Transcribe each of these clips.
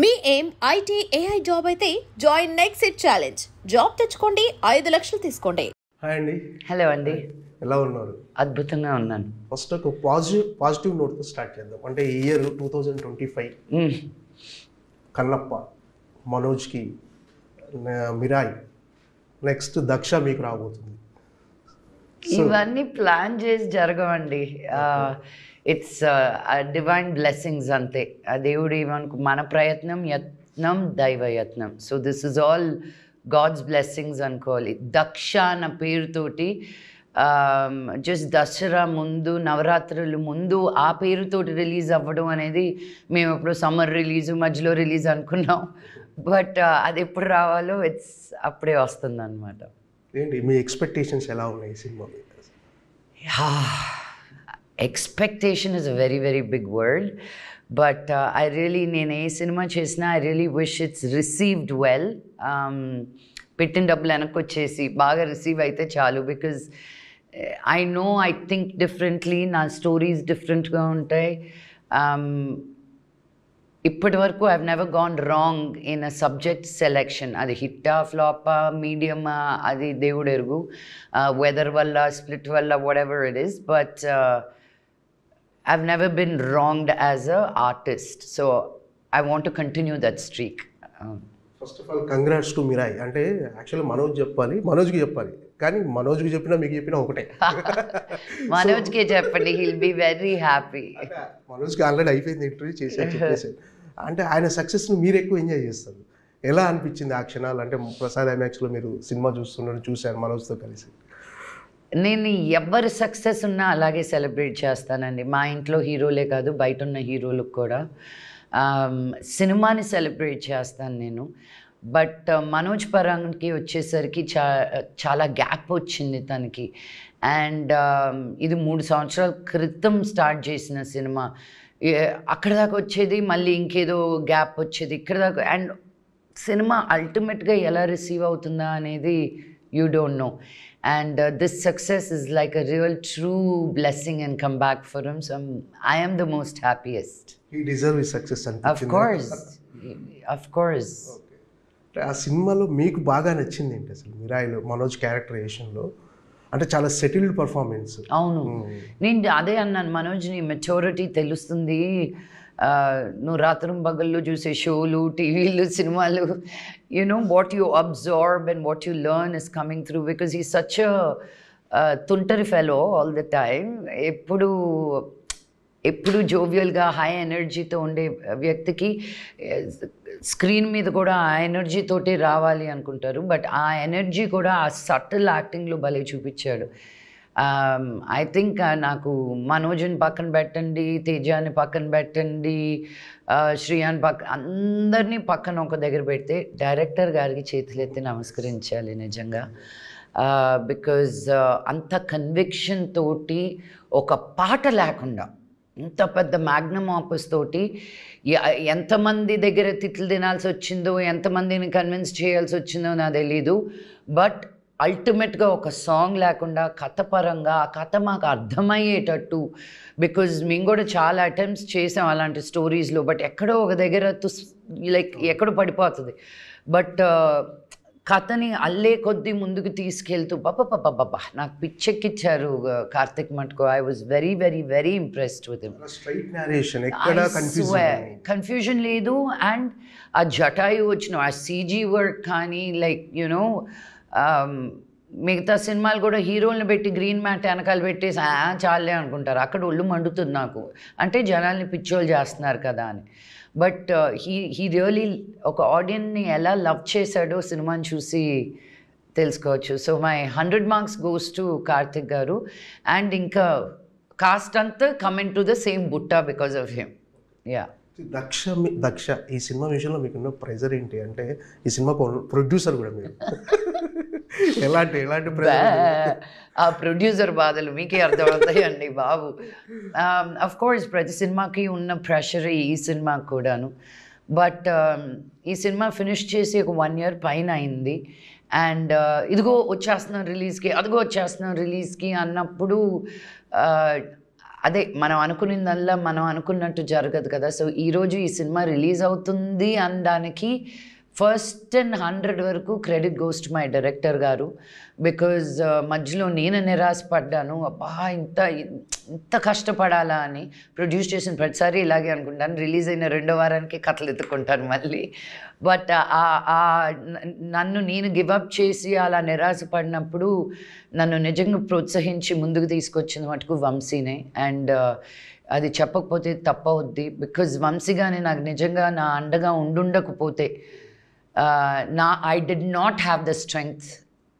మీ ఏం IT AI job అయితే join next it challenge. Job తెచ్చుకోండి, 5 లక్షలు తీసుకోండి. హాయ్ అండి. హలో అండి. ఎలా ఉన్నారు? అద్భుతంగా ఉన్నాను. ఫస్ట్ ఒక పాజిటివ్ నోట్తో స్టార్ట్ చేద్దాం. అంటే ఈ ఇయర్ 2025 కన్నప్ప, మనోజ్కి మిరాయ్, నెక్స్ట్ దక్ష మీకు రాబోతుంది. ఇవన్నీ ప్లాన్ చేసి జరగవండి. ఇట్స్ డివైన్ బ్లెస్సింగ్స్ అంతే. ఆ దేవుడు ఏమనుకు మన ప్రయత్నం యత్నం దైవయత్నం. So this is all God's blessings అనుకోవాలి. దక్ష అన్న పేరుతోటి జస్ట్ దసరా ముందు, నవరాత్రులు ముందు ఆ పేరుతోటి రిలీజ్ అవ్వడం అనేది మేము ఎప్పుడు సమ్మర్ రిలీజు మధ్యలో రిలీజ్ అనుకున్నాం. బట్ అది ఎప్పుడు రావాలో అప్పుడే వస్తుంది అనమాట. ఏంటి మీ ఎక్స్పెక్టేషన్స్ ఎలా ఉన్నాయి సినిమా? Expectation is a very very big word. But నేను ఏ సినిమా చేసినా I really wish it's received well. పెట్టిన డబ్బులు వెనక్కి వచ్చేసి బాగా రిసీవ్ అయితే చాలు. బికాజ్ ఐ థింక్ డిఫరెంట్లీ, నా స్టోరీస్ డిఫరెంట్గా ఉంటాయి. ఇప్పటి వరకు I never gone wrong in a subject selection. అది హిట్టా, ఫ్లాపా, మీడియమా, అది దేవుడు ఎరుగు. వెదర్ వల్ల, స్ప్లిట్ వల్ల, what ever it is. But I've never been wronged as an artist. So I want to continue that streak. First of all congrats to Mirai. అంటే actually మనోజ్కి చెప్పాలి, కానీ మనోజ్కి చెప్పినా మీకు చెప్పినా ఒకటే. మనోజ్కి చెప్పండి, he'll be very happy. మనోజ్కి ఆల్రెడీ అయిపోయింది, ఇంటర్వ్యూ చెప్పేసాడు. అంటే ఆయన సక్సెస్ని మీరు ఎక్కువ ఎంజాయ్ చేస్తారు. ఎలా అనిపించింది ఆ క్షణాలు? అంటే ప్రసాద్ ఐమాక్స్లో మీరు సినిమా చూశాను మనోజ్తో కలిసి. నేను ఎవరి సక్సెస్ ఉన్నా అలాగే సెలబ్రేట్ చేస్తానండి. మా ఇంట్లో హీరోలే కాదు, బయట ఉన్న హీరోలకు కూడా సినిమాని సెలబ్రేట్ చేస్తాను నేను. బట్ మనోజ్ పరాన్కి వచ్చేసరికి చాలా గ్యాప్ వచ్చింది తనకి. అండ్ ఇది 3 సంవత్సరాల క్రితం స్టార్ట్ చేసిన సినిమా. అక్కడ దాకా వచ్చేది, మళ్ళీ ఇంకేదో గ్యాప్ వచ్చేది ఇక్కడ దాకా. అండ్ సినిమా అల్టిమేట్గా ఎలా రిసీవ్ అవుతుందా అనేది you don't know. And this success is like a real true blessing and comeback for him. So I am the most happiest. He deserves his success. Of course. Of course. Okay. ఆ సినిమాలో మీకు బాగా నచ్చింది ఏంటి అసలు? మిరాయిలో మనోజ్ క్యారెక్టరైజేషన్లో అంటే చాలా settled performance. అవును, నేను అదే అన్నాను. మనోజ్ని మెచ్యూరిటీ తెలుస్తుంది. నువ్వు రాత్రి పగళ్ళు చూసే షోలు, టీవీలు, సినిమాలు, what you absorb and what you learn is coming through. Because he such తుంటరి ఫెలో ఆల్ ద టైమ్. ఎప్పుడు జోవియల్గా హై ఎనర్జీతో ఉండే వ్యక్తికి స్క్రీన్ మీద కూడా ఆ ఎనర్జీతోటి రావాలి అనుకుంటారు. బట్ ఆ ఎనర్జీ కూడా ఆ సటిల్ యాక్టింగ్లో భలే చూపించాడు. ఐ థింక్ నాకు మనోజ్ని పక్కన పెట్టండి, తేజాని పక్కన పెట్టండి, శ్రీయాన్ అందరినీ పక్కన ఒక దగ్గర పెడితే డైరెక్టర్ గారికి చేతులెత్తి నమస్కరించాలి నిజంగా. బికాజ్ అంత కన్విక్షన్ తోటి, ఒక పాట లేకుండా ఇంత పెద్ద మ్యాగ్నమ్ ఆపస్ తోటి ఎంతమంది దగ్గర తిట్లు తినాల్సి వచ్చిందో, ఎంతమందిని కన్విన్స్ చేయాల్సి వచ్చిందో నాకు తెలీదు. బట్ అల్టిమేట్గా ఒక సాంగ్ లేకుండా కథ పరంగా ఆ కథ మాకు అర్థమయ్యేటట్టు. బికాజ్ మేము కూడా చాలా అటెంప్ట్స్ చేసాం అలాంటి స్టోరీస్లో. బట్ ఎక్కడో ఒక దగ్గర ఎక్కడో పడిపోతుంది. బట్ కథని అల్లే కొద్దీ ముందుకు తీసుకెళ్తూ బాబా నాకు పిచ్చెక్కిచ్చారు కార్తిక్ మటుకు. I was very very very impressed with him. Confusion లేదు. అండ్ ఆ జటాయు వచ్చిన ఆ సీజీ వర్క్ కానీ, మిగతా సినిమాలు కూడా హీరోలను పెట్టి గ్రీన్ మ్యాట్ వెనకాల పెట్టేసి చాలే అనుకుంటారు. అక్కడ ఒళ్ళు మండుతుంది నాకు. అంటే జనాల్ని పిచ్చోళ్ళు చేస్తున్నారు కదా అని. బట్ హీ రియలీ ఒక ఆడియన్ని ఎలా లవ్ చేశాడో సినిమాని చూసి తెలుసుకోవచ్చు. So my 100 marks goes to Karthik garu. And ఇంకా కాస్ట్ అంతా కమింగ్ టు ద సేమ్ బుట్టా because of him. Ya. Daksha ఈ సినిమా విషయంలో మీకున్న ప్రెజర్ ఏంటి? అంటే ఈ సినిమాకు ప్రొడ్యూసర్ కూడా మీరు ఎలాంటి ఆ ప్రొడ్యూసర్ బాధలు మీకే అర్థమవుతాయండి బాబు. అఫ్ కోర్స్ ప్రతి సినిమాకి ఉన్న ప్రెషర్ ఈ సినిమాకి కూడాను. బట్ ఈ సినిమా ఫినిష్ చేసి ఒక 1 year పైన అయింది. అండ్ ఇదిగో వచ్చేస్తున్నాం రిలీజ్కి, అదిగో వచ్చేస్తున్నాం రిలీజ్కి అన్నప్పుడు అదే మనం అనుకున్నదల్లా మనం అనుకున్నట్టు జరగదు కదా. సో ఈరోజు ఈ సినిమా రిలీజ్ అవుతుంది అనడానికి ఫస్ట్ అండ్ 100 వరకు credit goes to my director గారు. బికాజ్ మధ్యలో నేను నిరాశపడ్డాను, అబ్బా ఇంత కష్టపడాలా అని. ప్రొడ్యూస్ చేసిన ప్రతిసారి ఇలాగే అనుకుంటాను, రిలీజ్ అయిన 2వ వారానికి కథలు ఎత్తుకుంటాను మళ్ళీ. బట్ నన్ను నేను గివప్ చేసి అలా నిరాశపడినప్పుడు నన్ను నిజంగా ప్రోత్సహించి ముందుకు తీసుకొచ్చింది మటుకు వంశీనే. అండ్ అది చెప్పకపోతే తప్పవుద్ది. బికాజ్ వంశీ గానే నాకు నిజంగా నా అండగా ఉండుండకపోతే I did not have the strength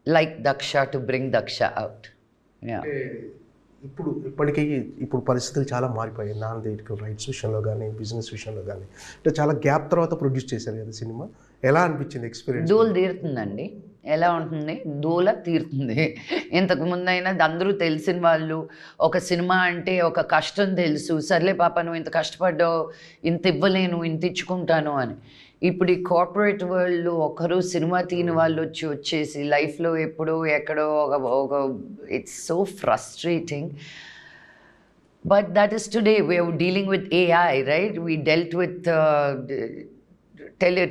like Daksha to bring Daksha out. Yeah. ఇప్పుడు పరిస్థితులు చాలా మారిపోయాయి. నాన్ థియేటికల్ రైట్స్ విషయంలో కానీ, బిజినెస్ విషయంలో కానీ, అంటే చాలా గ్యాప్ తర్వాత ప్రొడ్యూస్ చేశారు కదా సినిమా. ఎలా అనిపించింది ఎక్స్పీరియన్స్? దూల తీరుతుందండి. ఎలా ఉంటుంది? దూల తీరుతుంది. ఇంతకు ముందైనా అందరూ తెలిసిన వాళ్ళు, ఒక సినిమా అంటే ఒక కష్టం తెలుసు, సర్లే పాప నువ్వు ఇంత కష్టపడ్డావు, ఇంత ఇవ్వలేను, ఇంత ఇచ్చుకుంటాను అని. ఇప్పుడు ఈ కార్పొరేట్ వరల్డ్లో ఒకరు సినిమా తీని వాళ్ళు వచ్చేసి లైఫ్లో ఎప్పుడో ఎక్కడో ఒక it's so frustrating. But that is today we're dealing with AI, right? We dealt with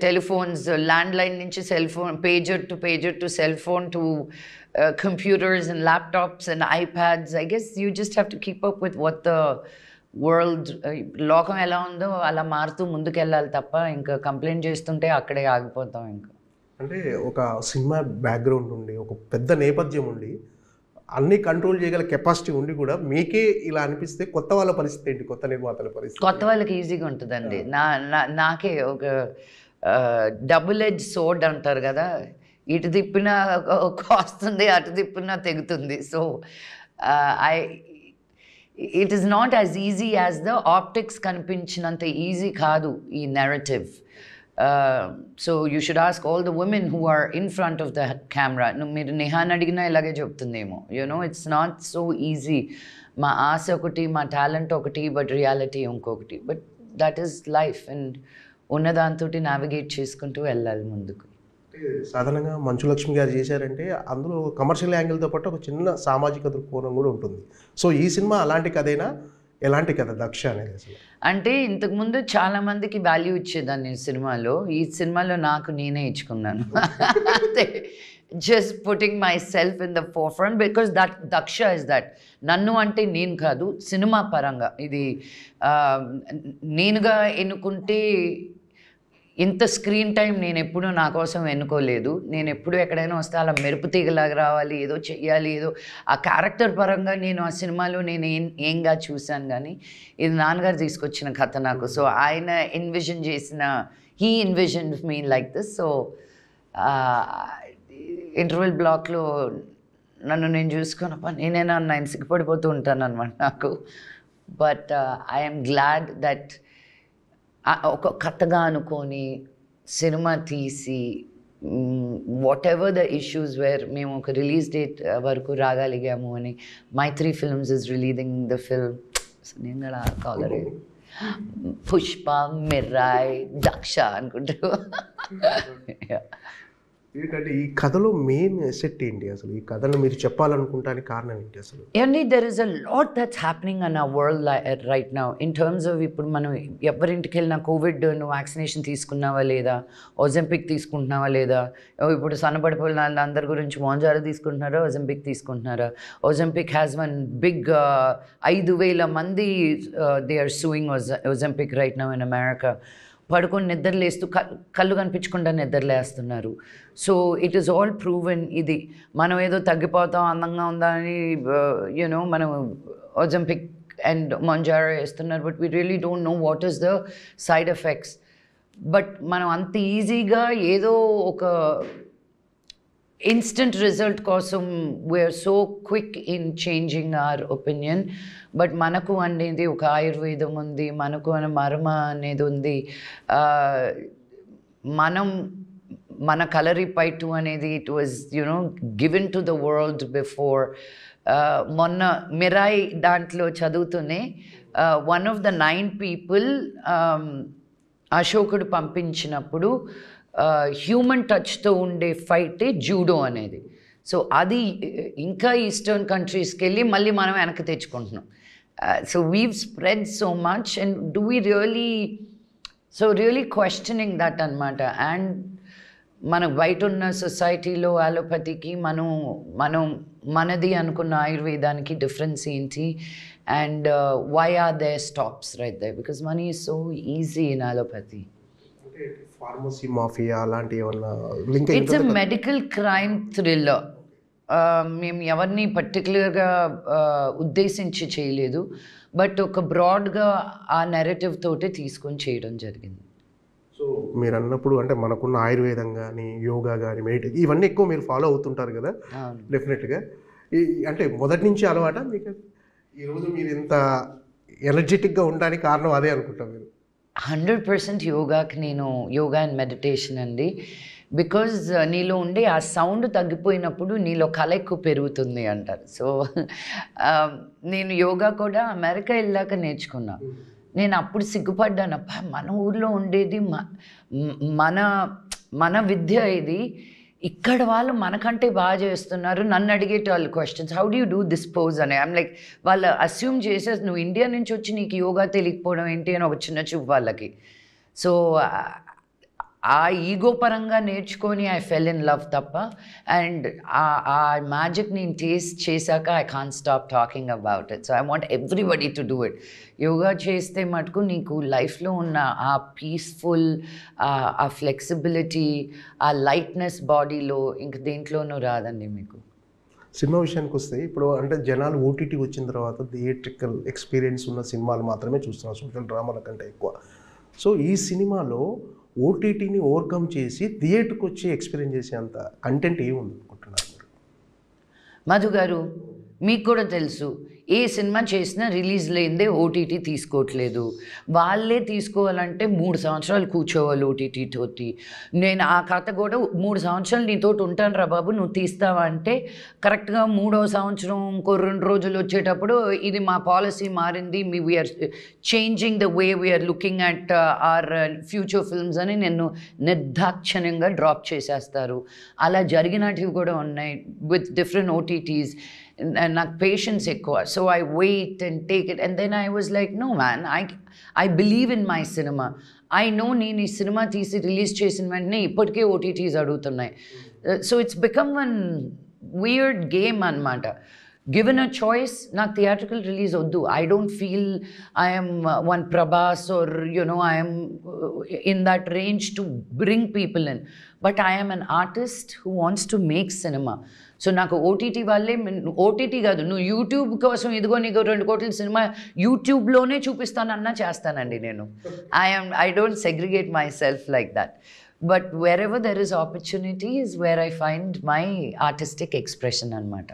telephones, landline నుంచి cell phone, pager to cell phone to computers and laptops and iPads. I guess you just have to keep up with what the world, లోకం ఎలా ఉందో అలా మారుతూ ముందుకెళ్ళాలి తప్ప ఇంకా complaint చేస్తుంటే అక్కడే ఆగిపోతాం. ఇంకా అంటే ఒక సినిమా బ్యాక్గ్రౌండ్ ఉండి, ఒక పెద్ద నేపథ్యం ఉండి, అన్ని కంట్రోల్ చేయగల కెపాసిటీ ఉండి కూడా మీకే ఇలా అనిపిస్తే కొత్త వాళ్ళ పరిస్థితి ఏంటి? కొత్త నిర్మాతల పరిస్థితి? కొత్త వాళ్ళకి ఈజీగా ఉంటుందండి. నాకే ఒక డబుల్ ఎడ్జ్ సోర్డ్ అంటారు కదా, ఇటు తిప్పినా కాస్తుంది, అటు తిప్పినా తెగుతుంది. So it is not as easy as the optics కనిపించినంత ఈజీ కాదు ఈ narrative. So you should ask all the women who are in front of the camera. మీరు నిహాన్ అడిగినా ఇలాగే చెప్తుందేమో. You know it's not so easy. మా ఆశ ఒకటి, మా టాలెంట్ ఒకటి, బట్ రియాలిటీ ఇంకొకటి. But that is life. And ఉన్నదాంతో నావిగేట్ చేసుకుంటూ వెళ్ళాలి ముందుకు. సాధారణంగా మంచు లక్ష్మి గారు చేశారంటే అందులో కమర్షియల్ యాంగిల్తో పాటు ఒక చిన్న సామాజిక దృక్కోణం కూడా ఉంటుంది. సో ఈ సినిమా అలాంటి కథైనా, ఎలాంటి కథ దక్ష అనేది? అసలు అంటే ఇంతకుముందు చాలామందికి వాల్యూ ఇచ్చేదాన్ని సినిమాలో. ఈ సినిమాలో నాకు నేనే ఇచ్చుకున్నాను. అంతే, just putting my self in the four front. Because that Daksha is that. నన్ను అంటే నేను కాదు, సినిమా పరంగా ఇది నేనుగా ఎన్నుకుంటే ఇంత స్క్రీన్ టైం నేను ఎప్పుడూ నా కోసం ఎన్నుకోలేదు. నేను ఎప్పుడు ఎక్కడైనా వస్తే అలా మెరుపు తీగలాగా రావాలి, ఏదో చెయ్యాలి, ఏదో ఆ క్యారెక్టర్ పరంగా నేను ఆ సినిమాలో నేను ఏంగా చూశాను. కానీ ఇది నాన్నగారు తీసుకొచ్చిన కథ నాకు. సో ఆయన ఎన్విజన్ చేసిన, he envision me like this. So interval బ్లాక్లో నన్ను నేను చూసుకున్నప్ప నేనైనా నేను సిగ్గుపడిపోతూ ఉంటాను అనమాట నాకు. బట్ ఐఎమ్ గ్లాడ్ దట్ ఒక కథగా అనుకొని సినిమా తీసి whatever the issues where మేము ఒక రిలీజ్ డేట్ వరకు రాగలిగాము అని. Mythri films is releasing the film. నేను కూడా కాలరే పుష్ప, మిర్రాయ్, దక్ష అనుకుంటూ. ఏంటంటే ఈ కథలో మెయిన్ ఎసెట్ ఏంటి? అసలు ఈ కథను మీరు చెప్పాలనుకుంటానికి కారణం ఏంటి అసలు? అండి, there is a lot that's happening an our world right now in terms of, ఇప్పుడు మనం ఎవరింటికి వెళ్ళినా కోవిడ్ నువ్వు వ్యాక్సినేషన్ తీసుకున్నావా లేదా, ఒజంపిక్ తీసుకుంటున్నావా లేదా, ఇప్పుడు సన్నపడిపోయిన అందరి గురించి మోంజారా తీసుకుంటున్నారా, ఒజంపిక్ తీసుకుంటున్నారా. ఒజంపిక్ హ్యాస్ వన్ బిగ్ 5,000 మంది they are suing Ozempic right now in America. పడుకొని నిద్రలేస్తూ కళ్ళు కనిపించకుండా నిద్రలేస్తున్నారు. So it is all proven. ఇది మనం ఏదో తగ్గిపోతాం, అందంగా ఉందా అని యూనో మనం ఒజంపిక్ అండ్ మొంజారా వేస్తున్నారు. But we really don't know what is the side effects. But మనం అంత ఈజీగా ఏదో ఒక ఇన్స్టెంట్ రిజల్ట్ కోసం we're so quick in changing our opinion. But మనకు అనేది ఒక ఆయుర్వేదం ఉంది, మనకు అనే మర్మ అనేది ఉంది. మన కలరిపైటు అనేది it was you know given to the world before. మొన్న మిరాయ్ దాంట్లో చదువుతూనే వన్ ఆఫ్ ద 9 people అశోకుడు పంపించినప్పుడు హ్యూమన్ టచ్తో ఉండే ఫైటే జూడో అనేది. సో అది ఇంకా ఈస్టర్న్ కంట్రీస్కి వెళ్ళి మళ్ళీ మనం వెనక్కి తెచ్చుకుంటున్నాం. So we've spread so much, and do we really, so really questioning that anamata. And మనకు బయట ఉన్న సొసైటీలో అలోపతికి మనది అనుకున్న ఆయుర్వేదానికి డిఫరెన్స్ ఏంటి, and why are they stops right they, because money is so easy in allopathy. Pharmacy mafia అలాంటి ఏమన్నా link? It's a medical crime thriller. మేము ఎవరిని పర్టికులర్గా ఉద్దేశించి చేయలేదు, బట్ ఒక బ్రాడ్గా ఆ నెరేటివ్ తోటి తీసుకొని చేయడం జరిగింది. సో మీరు అన్నప్పుడు అంటే మనకున్న ఆయుర్వేదం కానీ, యోగా కానీ, మెడిటేషన్ ఇవన్నీ ఎక్కువ మీరు ఫాలో అవుతుంటారు కదా డెఫినెట్గా. అంటే మొదటి నుంచి అలవాట మీకు? ఈరోజు మీరు ఇంత ఎనర్జెటిక్గా ఉండడానికి కారణం అదే అనుకుంటాం మీరు? 100% యోగాకి నేను యోగా అండ్ మెడిటేషన్ అండి. బికాజ్ నీలో ఉండే ఆ సౌండ్ తగ్గిపోయినప్పుడు నీలో కళ ఎక్కువ పెరుగుతుంది అంటారు. సో నేను యోగా కూడా అమెరికా వెళ్ళాక నేర్చుకున్నా. నేను అప్పుడు సిగ్గుపడ్డాను, అప్ప మన ఊర్లో ఉండేది మన విద్య ఇది, ఇక్కడ వాళ్ళు మనకంటే బాగా చేస్తున్నారు. నన్ను అడిగేటవాళ్ళు questions, how do you do this pose అని. ఐమ్ లైక్, వాళ్ళు అస్యూమ్ చేసేసి నువ్వు ఇండియా నుంచి వచ్చి నీకు యోగా తెలియకపోవడం ఏంటి అని ఒక చిన్న చూపు వాళ్ళకి. సో ఆ ఈగో పరంగా నేర్చుకొని ఐ ఫెల్ ఇన్ లవ్ తప్ప, అండ్ ఆ మ్యాజిక్ నేను టేస్ట్ చేశాక I can't stop talking about it. So I want everybody to do it. Yoga చేస్తే మటుకు నీకు లైఫ్లో ఉన్న ఆ పీస్ఫుల్, ఆ ఫ్లెక్సిబిలిటీ, ఆ లైట్నెస్ బాడీలో ఇంక దేంట్లోనూ రాదండి మీకు. సినిమా విషయానికి వస్తే ఇప్పుడు అంటే జనాలు ఓటీటీ వచ్చిన తర్వాత థియేట్రికల్ ఎక్స్పీరియన్స్ ఉన్న సినిమాలు మాత్రమే చూస్తున్నారు, సోషల్ డ్రామాల కంటే ఎక్కువ. సో ఈ సినిమాలో ఓటీటీని ఓవర్కమ్ చేసి థియేటర్కి వచ్చి ఎక్స్పీరియన్స్ చేసే అంత కంటెంట్ ఏముంది అనుకుంటున్నారు మీరు? మధు గారు, మీకు కూడా తెలుసు, ఏ సినిమా చేసినా రిలీజ్ లేనిదే ఓటీటీ తీసుకోవట్లేదు. వాళ్ళే తీసుకోవాలంటే 3 సంవత్సరాలు కూర్చోవాలి ఓటీటీ తోటి. నేను ఆ కథ కూడా 3 సంవత్సరాలు నీతోటి ఉంటాను రా బాబు, నువ్వు తీస్తావా అంటే కరెక్ట్గా 3వ సంవత్సరం ఇంకో 2 రోజులు వచ్చేటప్పుడు ఇది మా పాలసీ మారింది, we're changing the way we're looking at our future films అని నిన్ను నిర్దాక్షిణ్యంగా డ్రాప్ చేసేస్తారు. అలా జరిగినటివి కూడా ఉన్నాయి విత్ డిఫరెంట్ ఓటీటీస్. నాకు పేషెన్స్ ఎక్కువ. So I wait and take it, and then I was like, no man, I believe in my cinema. I know నేను ఈ సినిమా తీసి రిలీజ్ చేసిన వెంటనే ఇప్పటికే ఓటీటీస్ అడుగుతున్నాయి. So it's become one weird game అన్నమాట. Given a choice, నాకు theatrical release వద్దు. I don't feel I am one Prabhas or I am in that range to bring people in. But I am an artist who wants to make cinema. So నాకు OTT వాళ్ళే, OTT కాదు, నువ్వు YouTube కోసం ఇదిగో నీకు 2 కోట్ల cinema యూట్యూబ్లోనే చూపిస్తానన్నా చేస్తానండి నేను. I don't segregate myself like that. But wherever there is opportunity is where I find my artistic expression అన్నమాట.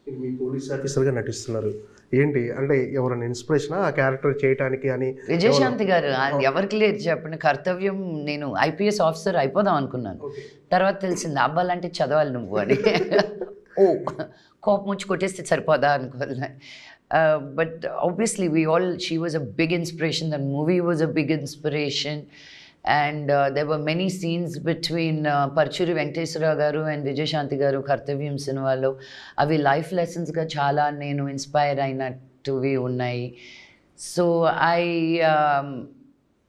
మీ పోలీస్ ఆఫీసర్గా నటిస్తున్నారు, ఏంటి అంటే ఎవరైనా ఇన్స్పిరేషన్ ఆ క్యారెక్టర్ చేయడానికి అని? విజయశాంతి గారు, ఎవరికి లేదు చెప్పండి, కర్తవ్యం. నేను ఐపీఎస్ ఆఫీసర్ అయిపోదాం అనుకున్నాను, తర్వాత తెలిసింది అబ్బాలంటే చదవాలి నువ్వు అని. ఓ కోపం వచ్చి కొట్టేస్తే సరిపోదా అనుకోవాలి. But obviously she was a big inspiration. That movie was a big inspiration. And there were many scenes between Parchuri Venkateswara garu and Vijayashanti garu Kartavyam సినిమాలో. అవి లైఫ్ లెసన్స్గా చాలా నేను ఇన్స్పైర్ అయినట్టువి ఉన్నాయి. So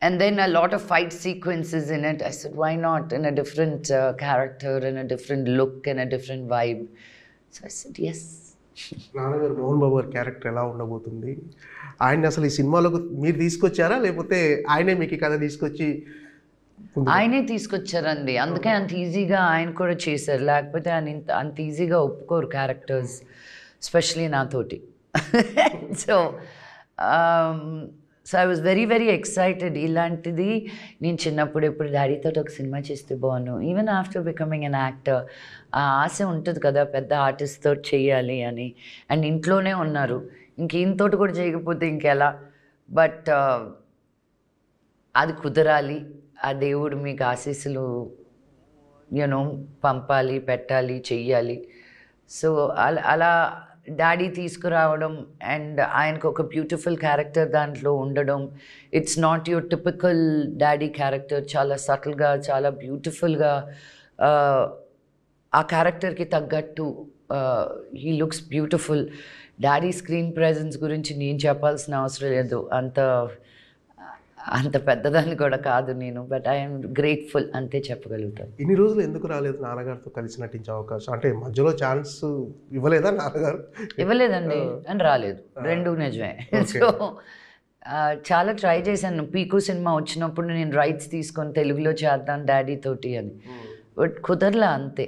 and then a lot of fight sequences in it. I said, why not in a different character, in a different look, in a different vibe. So I said, yes. నాన్నగారు మోహన్ బాబు గారి character ఎలా ఉండబోతుంది? ఆయన్ని అసలు ఈ సినిమాలోకి మీరు తీసుకొచ్చారా, లేకపోతే ఆయనే మీకు కథ తీసుకొచ్చి? ఆయనే తీసుకొచ్చారండి, అందుకే అంత ఈజీగా ఆయన కూడా చేశారు. లేకపోతే ఆయన అంత ఈజీగా ఒప్పుకోరు క్యారెక్టర్స్, ఎస్పెషలీ నాతోటి. So I was very very excited. ఇలాంటిది నేను చిన్నప్పుడు ఎప్పుడు డాడీతో ఒక సినిమా చేస్తే బాగున్నాను. Even after becoming an actor ఆ ఆశ ఉంటుంది కదా, పెద్ద ఆర్టిస్ట్తో చేయాలి అని. అండ్ ఇంట్లోనే ఉన్నారు, ఇంకేంతోటి కూడా చేయకపోతే ఇంకెలా. బట్ అది కుదరాలి, ఆ దేవుడు మీకు ఆశీస్సులు పంపాలి, పెట్టాలి, చెయ్యాలి. సో అలా డాడీ తీసుకురావడం, అండ్ ఆయనకు ఒక బ్యూటిఫుల్ క్యారెక్టర్ దాంట్లో ఉండడం. It's not your typical daddy character, చాలా సటిల్గా, చాలా బ్యూటిఫుల్గా ఆ క్యారెక్టర్కి తగ్గట్టు he looks beautiful. Daddy screen presence గురించి నేను చెప్పాల్సిన అవసరం లేదు, అంత పెద్దదాన్ని కూడా కాదు నేను. బట్ ఐఎమ్ గ్రేట్ఫుల్ అంతే చెప్పగలుగుతాను. ఇన్ని రోజులు ఎందుకు రాలేదు నాన్నగారితో కలిసి నటించే అవకాశం? అంటే మధ్యలో ఛాన్స్ ఇవ్వలేదా నాన్నగారు? ఇవ్వలేదండి అని రాలేదు, రెండు నిజమే. సో చాలా ట్రై చేశాను. పీకు సినిమా వచ్చినప్పుడు నేను రైట్స్ తీసుకొని తెలుగులో చేద్దాం డాడీ తోటి అని, బట్ కుదరలా అంతే.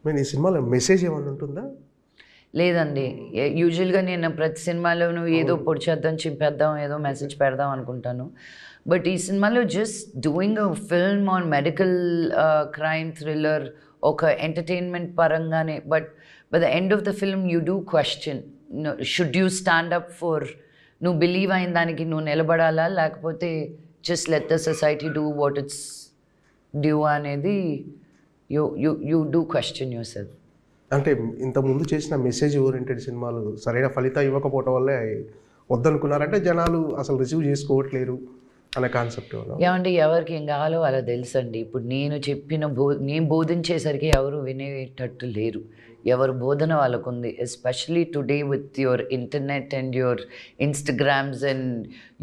నేను ఈ సినిమాలో మెసేజ్ ఏమన్నా ఉంటుందా? లేదండి, యూజువల్గా నేను ప్రతి సినిమాలోనూ ఏదో పొడి చేద్దాం చింపేద్దాం ఏదో మెసేజ్ పెడదాం అనుకుంటాను. బట్ ఈ సినిమాలో just doing a film on medical crime thriller, ఒక ఎంటర్టైన్మెంట్ పరంగానే. But by the end of the film you do question, should you stand up for, నువ్వు బిలీవ్ అయిన దానికి నువ్వు నిలబడాలా, లేకపోతే just let the society do what it's due అనేది you do question yourself. అంటే ఇంతకుముందు చేసిన మెసేజ్ ఓరియంటెడ్ సినిమాలు సరైన ఫలితం ఇవ్వకపోవటం వల్లే వద్దనుకున్నారంటే జనాలు అసలు రిసీవ్ చేసుకోవట్లేరు అనే కాన్సెప్ట్. ఏమంటే ఎవరికి ఏం కావాలో అలా తెలుసండి. ఇప్పుడు నేను చెప్పిన నేను బోధించేసరికి ఎవరు వినేటట్టు లేరు. ఎవరు బోధన వాళ్ళకు ఉంది. Especially today with your internet and your Instagrams and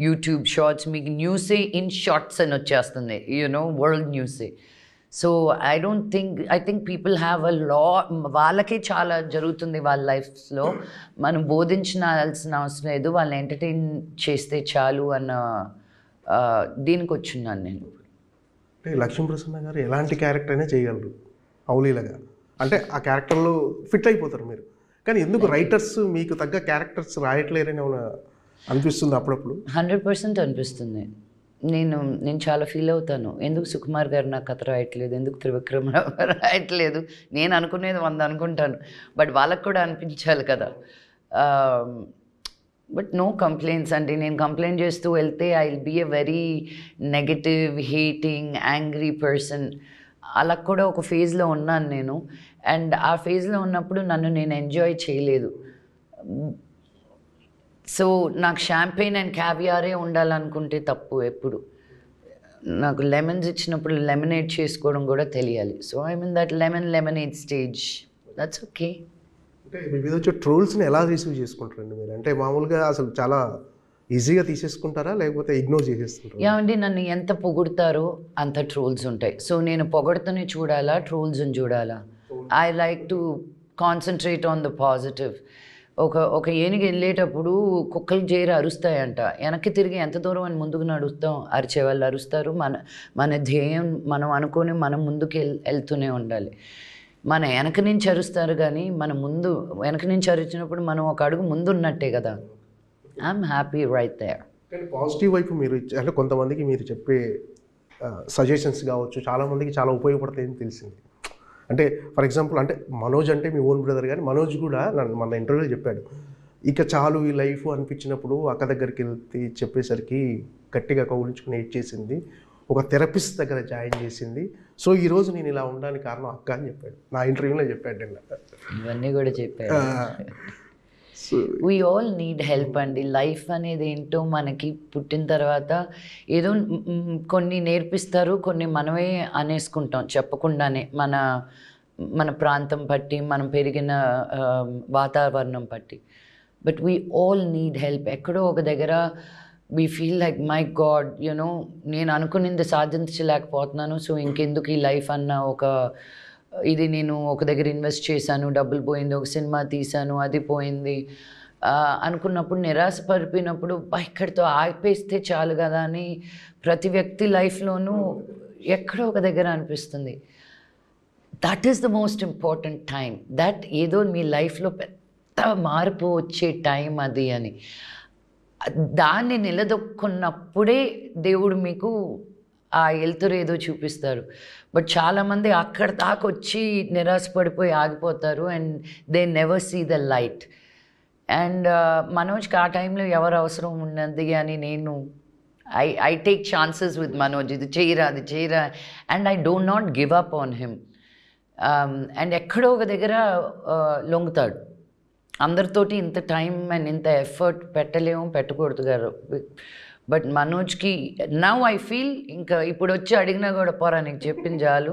YouTube shorts, మీకు న్యూసే ఇన్ షార్ట్స్ అని వచ్చేస్తుంది, వరల్డ్ న్యూసే. So I think people have a వాళ్ళకే చాలా జరుగుతుంది వాళ్ళ లైఫ్స్లో. మనం బోధించాల్సిన అవసరం లేదు, వాళ్ళని ఎంటర్టైన్ చేస్తే చాలు అన్న దీనికి వచ్చున్నాను నేను. అంటే లక్ష్మీప్రసన్న గారు ఎలాంటి క్యారెక్టర్ అయినా చేయగలరు అవలీలగా, అంటే ఆ క్యారెక్టర్లో ఫిట్ అయిపోతారు మీరు. కానీ ఎందుకు రైటర్స్ మీకు తగ్గ క్యారెక్టర్స్ రాయట్లేరని అనిపిస్తుంది అప్పుడప్పుడు? 100% అనిపిస్తుంది. నేను చాలా ఫీల్ అవుతాను, ఎందుకు సుకుమార్ గారు నాకు కథ రాయట్లేదు, ఎందుకు త్రివిక్రమ్ రాయట్లేదు. నేను అనుకునేది 100 అనుకుంటాను, బట్ వాళ్ళకు కూడా అనిపించాలి కదా. బట్ నో కంప్లైంట్స్ అండి. నేను కంప్లైంట్ చేస్తూ వెళ్తే I will be a very negative, hating, angry person. అలా కూడా ఒక ఫేజ్లో ఉన్నాను నేను. అండ్ ఆ ఫేజ్లో ఉన్నప్పుడు నన్ను నేను ఎంజాయ్ చేయలేదు. సో నాకు షాంపెయిన్ అండ్ క్యావియారే ఉండాలనుకుంటే తప్పు. ఎప్పుడు నాకు లెమన్స్ ఇచ్చినప్పుడు లెమనేడ్ చేసుకోవడం కూడా తెలియాలి. So I mean that lemonade stage, that's okay. అంటే మీ మీద వచ్చే ట్రోల్స్ని ఎలా రిసీవ్ చేసుకుంటారండి మీరు? అంటే మామూలుగా అసలు చాలా ఈజీగా తీసేసుకుంటారా, లేకపోతే ఇగ్నోర్ చేసేస్తుంటారా? ఏమండి, నన్ను ఎంత పొగుడతారో అంత ట్రోల్స్ ఉంటాయి. సో నేను పొగడుతూనే చూడాలా, ట్రోల్స్ని చూడాలా? I like to concentrate on the positive. ఒక ఏనుగు వెళ్ళేటప్పుడు కుక్కలు చేరి అరుస్తాయంట, వెనక్కి తిరిగి ఎంత దూరం అని ముందుకు నడుస్తాం, అరిచే వాళ్ళు అరుస్తారు. మన ధ్యేయం మనం అనుకొని మనం ముందుకు వెళ్తూనే ఉండాలి. మన వెనక నుంచి అరుస్తారు కానీ వెనక నుంచి అరిచినప్పుడు మనం ఒక అడుగు ముందు ఉన్నట్టే కదా. I'm happy right there. కానీ పాజిటివ్ వైపు మీరు అంటే కొంతమందికి మీరు చెప్పే సజెషన్స్ కావచ్చు చాలామందికి చాలా ఉపయోగపడతాయని తెలిసింది. అంటే ఫర్ ఎగ్జాంపుల్, అంటే మనోజ్ అంటే మీ ఓన్ బ్రదర్, కానీ మనోజ్ కూడా మన ఇంటర్వ్యూలో చెప్పాడు, ఇక చాలు ఈ లైఫ్ అనిపించినప్పుడు అక్క దగ్గరికి వెళ్తే చెప్పేసరికి గట్టిగా కౌలించుకుని ఏడ్చేసింది, ఒక థెరపిస్ట్ దగ్గర జాయిన్ చేసింది. సో ఈరోజు నేను ఇలా ఉండడానికి కారణం అక్క అని చెప్పాడు, నా ఇంటర్వ్యూలో చెప్పాడు. ఇవన్నీ కూడా చెప్పాడు. వీ ఆల్ నీడ్ హెల్ప్ అండి. లైఫ్ అనేది ఏంటో మనకి పుట్టిన తర్వాత ఏదో కొన్ని నేర్పిస్తారు, కొన్ని మనమే అనేసుకుంటాం చెప్పకుండానే. మన ప్రాంతం బట్టి, మనం పెరిగిన వాతావరణం బట్టి. But we all need help. ఎక్కడో ఒక దగ్గర we feel like my God, నేను అనుకున్నది సాధించలేకపోతున్నాను, సో ఇంకెందుకు ఈ లైఫ్ అన్న ఇది నేను ఒక దగ్గర ఇన్వెస్ట్ చేశాను, డబ్బులు పోయింది, ఒక సినిమా తీశాను, అది పోయింది అనుకున్నప్పుడు, నిరాశపడిపోయినప్పుడు ఇక్కడితో ఆగిపేస్తే చాలు కదా అని ప్రతి వ్యక్తి లైఫ్లోనూ ఎక్కడో ఒక దగ్గర అనిపిస్తుంది. That is the most important time. That ఏదో మీ లైఫ్లో పెద్ద మార్పు వచ్చే టైం అది అని. దాన్ని నిలదొక్కున్నప్పుడే దేవుడు మీకు ఆ వెళ్తురు ఏదో చూపిస్తారు. బట్ చాలామంది అక్కడ దాకా వచ్చి నిరాశపడిపోయి ఆగిపోతారు and they never see the light. And మనోజ్కి ఆ టైంలో ఎవరు అవసరం ఉన్నది అని నేను I take chances with Manoj, ఇది చేయరా అది చేయరా, and I do not give up on him. And ఎక్కడో ఒక దగ్గర లొంగుతాడు. అందరితోటి ఇంత టైం అండ్ ఇంత ఎఫర్ట్ పెట్టకూడదు గారు. బట్ మనోజ్కి నౌ ఐ ఫీల్, ఇంకా ఇప్పుడు వచ్చి అడిగినా కూడా పోరా నీకు చెప్పింది చాలు,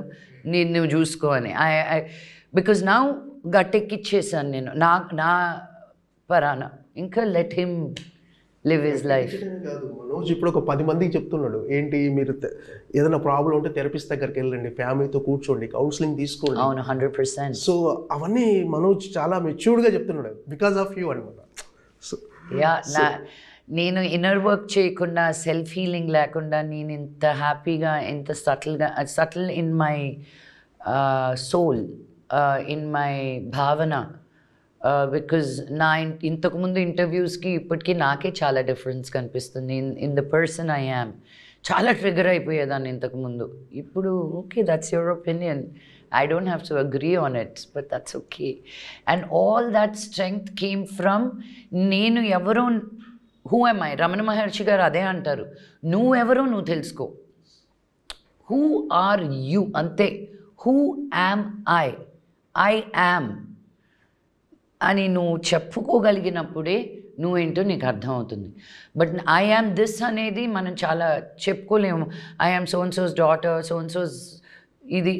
నువ్వు చూసుకో అని. బికాజ్ నౌ గట్టెక్కిచ్చేసాను నేను నా పరాన. ఇంకా let him live his life. కాదు మనోజ్ ఇప్పుడు ఒక 10 మందికి చెప్తున్నాడు, ఏంటి మీరు ఏదైనా ప్రాబ్లం ఉంటే థెరపిస్ట్ దగ్గరికి వెళ్ళండి, ఫ్యామిలీతో కూర్చోండి, కౌన్సిలింగ్ తీసుకోండి. అవును, 100%. సో అవన్నీ మనోజ్ చాలా మెచ్యూర్డ్గా చెప్తున్నాడు బికాస్ ఆఫ్ యూ అనమాట. సో నేను ఇన్నర్ వర్క్ చేయకుండా, సెల్ఫ్ హీలింగ్ లేకుండా నేను ఇంత హ్యాపీగా, ఇంత settle in my soul, in my భావన. బికాజ్ ఇంతకుముందు ఇంటర్వ్యూస్కి ఇప్పటికీ నాకే చాలా డిఫరెన్స్ కనిపిస్తుంది in the person I am. చాలా ట్రిగర్ అయిపోయేదాన్ని ఇంతకుముందు. ఇప్పుడు okay, that's your opinion, I don't have to agree on it, but that's okay. And all that strength came from నేను ఎవరో, who am I? Ramana Maharshi గారు అదే అంటారు, నువ్వెవరో నువ్వు తెలుసుకో. Who are you? అంతే. Who am I? I am అని నువ్వు చెప్పుకోగలిగినప్పుడే నువ్వేంటో నీకు అర్థమవుతుంది. బట్ ఐ యామ్ దిస్ అనేది మనం చాలా చెప్పుకోలేము. I am so and so's daughter, so and so's ఇది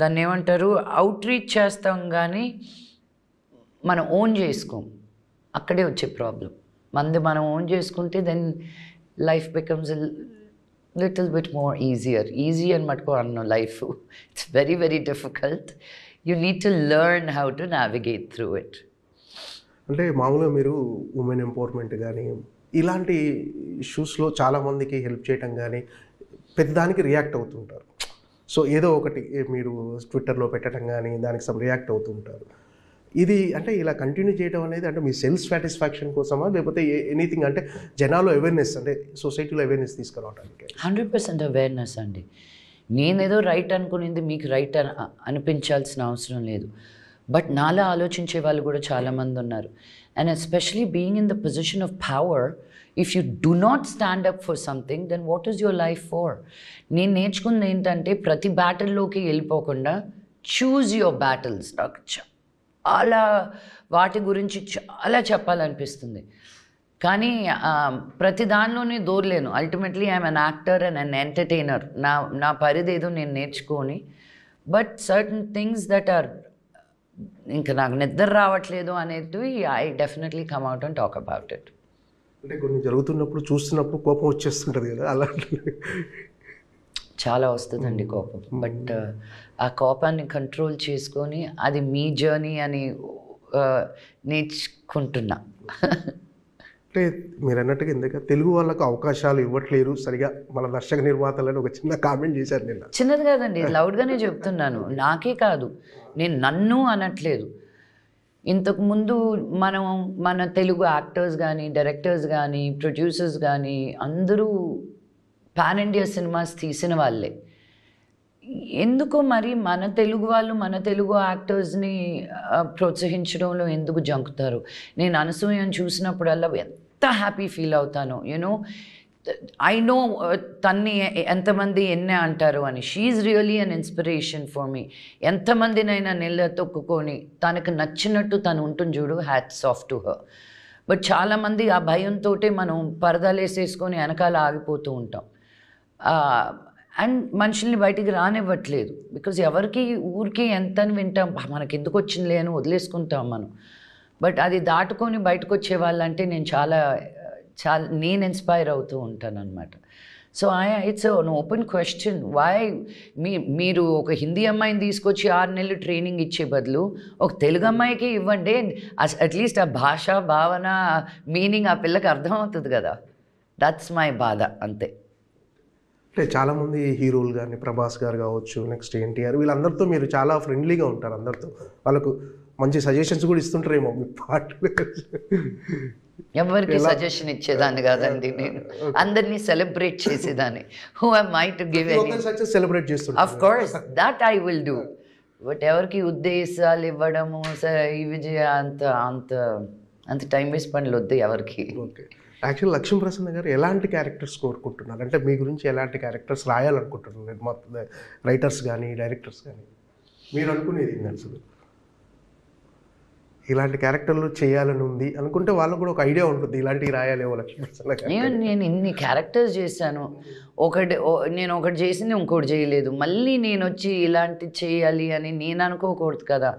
దాన్ని ఏమంటారు, అవుట్ రీచ్ చేస్తాం కానీ మనం ఓన్ చేసుకోం. అక్కడే వచ్చే ప్రాబ్లం. మనం ఓన్ చేసుకుంటే then life becomes little bit more easier. Easy అని మటుకు అన్న life, it's very very difficult. You need to learn how to navigate through it. అంటే మామూలుగా మీరు ఉమెన్ ఎంపవర్మెంట్ కానీ ఇలాంటి ఇష్యూస్లో చాలామందికి హెల్ప్ చేయటం కానీ పెద్దదానికి రియాక్ట్ అవుతుంటారు. సో ఏదో ఒకటి మీరు ట్విట్టర్లో పెట్టడం కానీ దానికి సమ్ రియాక్ట్ అవుతుంటారు. ఇది అంటే ఇలా కంటిన్యూ చేయడం అనేది అంటే మీ సెల్ఫ్ సాటిస్ఫాక్షన్ కోసమా, లేకపోతే ఎనీథింగ్ అంటే జనాలు అవేర్నెస్, అంటే సొసైటీలో అవేర్నెస్ తీసుకురావడానికి? 100% అవేర్నెస్ అండి. నేనేదో రైట్ అనుకునేది మీకు రైట్ అనిపించాల్సిన అవసరం లేదు. బట్ నాలా ఆలోచించే వాళ్ళు కూడా చాలామంది ఉన్నారు. And especially being in the position of power, if you do not stand up for something, then what is your life for? నేను నేర్చుకుంది ఏంటంటే ప్రతి బ్యాటిల్లోకి వెళ్ళిపోకుండా చూజ్ యువర్ బ్యాటిల్స్. నాకు చాలా వాటి గురించి చాలా చెప్పాలనిపిస్తుంది, కానీ ప్రతి దానిలోనే దూరలేను. Ultimately I'm an actor and an entertainer. నా పరిధి ఏదో నేను నేర్చుకొని, but certain things that are ఇంకా నాకు నిద్ర రావట్లేదు అనేటివి I definitely come out and talk about it. అంటే కొన్ని జరుగుతున్నప్పుడు చూస్తున్నప్పుడు కోపం వచ్చేస్తుంటుంది కదా, అలాంటి చాలా వస్తుందండి కోపం. బట్ ఆ కోపాన్ని కంట్రోల్ చేసుకొని అది మీ జర్నీ అని నేర్చుకుంటున్నా. అంటే మీరు అన్నట్టుగా ఎందుకు తెలుగు వాళ్ళకు అవకాశాలు ఇవ్వట్లేరు సరిగా, మన దర్శక నిర్మాతలని ఒక చిన్న కామెంట్ చేశారు నిన్న. చిన్నది కాదండి, లౌడ్గానే చెప్తున్నాను. నాకే కాదు, నేను నన్ను అనట్లేదు. ఇంతకుముందు మన తెలుగు యాక్టర్స్ కానీ, డైరెక్టర్స్ కానీ, ప్రొడ్యూసర్స్ కానీ అందరూ పాన్ ఇండియా సినిమాస్ తీసిన వాళ్ళే. ఎందుకో మరి మన తెలుగు వాళ్ళు మన తెలుగు యాక్టర్స్ని ప్రోత్సహించడంలో ఎందుకు జంకుతారు? నేను అనసూయని చూసినప్పుడల్లా ఎంత హ్యాపీ ఫీల్ అవుతాను. యూనో, ఐ నో తన్ని ఎంతమంది ఎన్నే అంటారు అని. She's really an inspiration for me. ఎంతమందినైనా తొక్కుకొని తనకు నచ్చినట్టు తను ఉంటుంది చూడు, hats off to her. But చాలామంది ఆ భయంతో మనం పరదాలేసేసుకొని వెనకాల ఆగిపోతూ ఉంటాం. అండ్ మనుషుల్ని బయటికి రానివ్వట్లేదు. బికాజ్ ఎవరికి ఊరికి ఎంత అని వింటాం, మనకి ఎందుకు వచ్చిందిలే అని వదిలేసుకుంటాం మనం. బట్ అది దాటుకొని బయటకు వచ్చే వాళ్ళంటే నేను ఇన్స్పైర్ అవుతూ ఉంటాను అనమాట. So it's an open question. మీరు ఒక హిందీ అమ్మాయిని తీసుకొచ్చి 6 నెలలు ట్రైనింగ్ ఇచ్చే బదులు ఒక తెలుగు అమ్మాయికి ఇవ్వండి. అట్లీస్ట్ ఆ భాష, భావన, మీనింగ్ ఆ పిల్లకి అర్థమవుతుంది కదా. దట్స్ మై బాధ, అంతే. అంటే చాలామంది హీరోలు కానీ, ప్రభాస్ గారు కావచ్చు, నెక్స్ట్ ఎన్టీఆర్, వీళ్ళందరితో మీరు చాలా ఫ్రెండ్లీగా ఉంటారు. అందరితో వాళ్ళకు మంచి సజెషన్స్ కూడా ఇస్తుంటారేమో మీ పాటలు. ఎవరికి సజెషన్ ఇచ్చేదాన్ని కాదండి, నేను అందరినీ సెలబ్రేట్ చేసేదాన్ని. Who am I to give any success celebrate చేస్తుంటారు. Of course that I will do. But ఎవరికి ఉద్దేశాలు ఇవ్వడము ఇవి అంత టైం వేస్ట్ పనులు వద్దు ఎవరికి. ఓకే, యాక్చువల్ లక్ష్మీ ప్రసన్న గారు ఎలాంటి క్యారెక్టర్స్ కోరుకుంటున్నారు? అంటే మీ గురించి ఎలాంటి క్యారెక్టర్స్ రాయాలనుకుంటున్నారు మొత్తం రైటర్స్ కానీ, డైరెక్టర్స్ కానీ? మీరు అనుకునేది అసలు ఇలాంటి క్యారెక్టర్లు చేయాలని ఉంది అనుకుంటే వాళ్ళకు కూడా ఒక ఐడియా ఉంటుంది ఇలాంటివి రాయాలేమో లక్ష్మీప్రసన్న నేను ఇన్ని క్యారెక్టర్స్ చేశాను, నేను ఒకటి చేసింది ఇంకోటి చేయలేదు, మళ్ళీ నేను వచ్చి ఇలాంటి చేయాలి అని నేను అనుకోకూడదు కదా.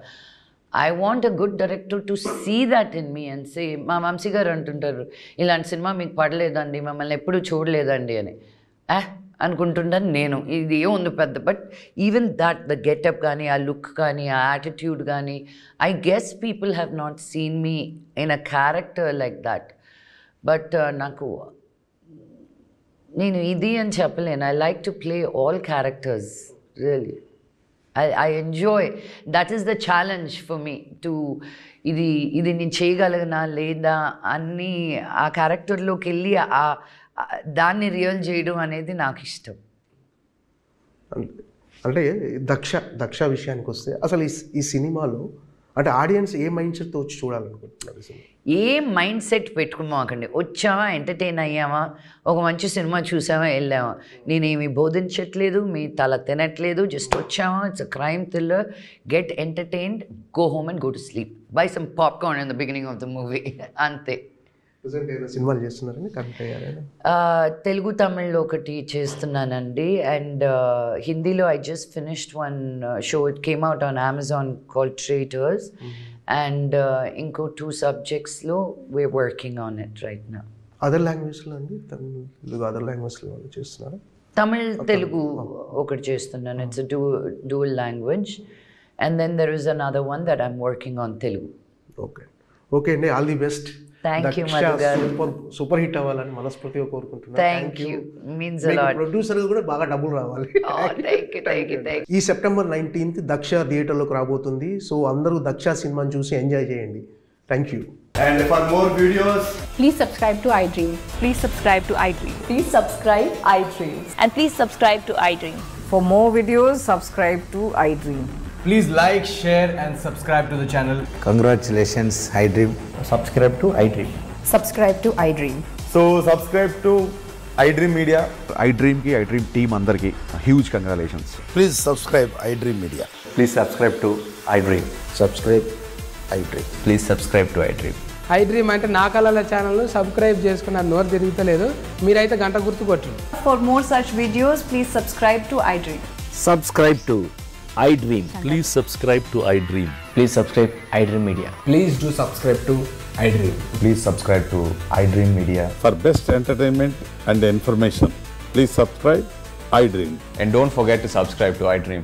I want a good director to see that in me and say, మా వంశీ గారు అంటుంటారు ఇలాంటి సినిమా మీకు పడలేదండి, మమ్మల్ని ఎప్పుడూ చూడలేదండి అని అనుకుంటుంటాను నేను. ఇది ఏముంది పెద్ద, but even that the getup కానీ, ఆ లుక్ కానీ, ఆ యాటిట్యూడ్ కానీ, I guess people have not seen me in a character like that. But నాకు నేను ఇది అని చెప్పలేను. I like to play all characters really. I enjoy, that is the challenge for me to ఇది నేను చేయగలగనా లేదా అన్నీ ఆ క్యారెక్టర్లోకి వెళ్ళి దాన్ని రియల్ చేయడం అనేది నాకు ఇష్టం. అంటే దక్ష విషయానికి వస్తే అసలు ఈ సినిమాలో అంటే ఆడియన్స్ ఏ మైండ్ సెట్తో వచ్చి చూడాలనుకుంటున్నారు? ఏ మైండ్ సెట్ పెట్టుకున్నాకండి, వచ్చామా ఎంటర్టైన్ అయ్యామా, ఒక మంచి సినిమా చూసామా వెళ్ళామా, నేనేమి బోధించట్లేదు, మీ తల తినట్లేదు, జస్ట్ వచ్చామా, it's a crime thriller, get entertained, go home and go to sleep, by some popcorn in the beginning of the movie, అంతే. సినిమాలు చేస్తున్నారని కరెక్ట్ అయ్యారు? తెలుగు తమిళ్లో ఒకటి చేస్తున్నానండి, అండ్ హిందీలో I just finished one show, it came out on Amazon called Traitors, and ఇంకో 2 సబ్జెక్ట్స్లో we're working on it right now. Other లాంగ్వేజ్లో అండి, తెలుగు అదర్ లాంగ్వేజ్లో చేస్తున్నారు? తమిళ్ తెలుగు ఒకటి చేస్తున్నాను, it's dual language, and then there is another one that I'm working on Telugu. Okay అండి, all the best. Thank you Madhu garu. Super hit అవ్వాలని మనస్ఫూర్తిగా కోరుకుంటున్నాను. Thank you, means a lot. Producer కూడా బాగా డబ్బులు రావాలి. Thank you. ఈ సెప్టెంబర్ 19th దక్ష థియేటర్లోకి రాబోతుంది. సో అందరూ దక్ష సినిమాని చూసి ఎంజాయ్ చేయండి. Thank you. And for more videos, please subscribe to iDream. Please subscribe to iDream. Please subscribe iDream. And please subscribe to iDream. For more videos, subscribe to iDream. please like, share and subscribe to the channel. Congratulations, iDream. Subscribe to iDream. Subscribe to iDream. So subscribe to iDream Media. iDream ki iDream team andarki huge congratulations. Please subscribe iDream Media. Please subscribe to iDream. Subscribe iDream. Please subscribe to iDream. iDream అంటే నా కళల ఛానల్ను subscribe చేసుకున్న నోరు తిరుగుతలేదు, మీరైతే గంట గుర్తు కొట్టండి. For more such videos, please subscribe to iDream. Subscribe to iDream. Please subscribe to iDream. Please subscribe iDream Media. Please do subscribe to iDream. Please subscribe to iDream Media. For best entertainment and information, please subscribe iDream. And don't forget to subscribe to iDream.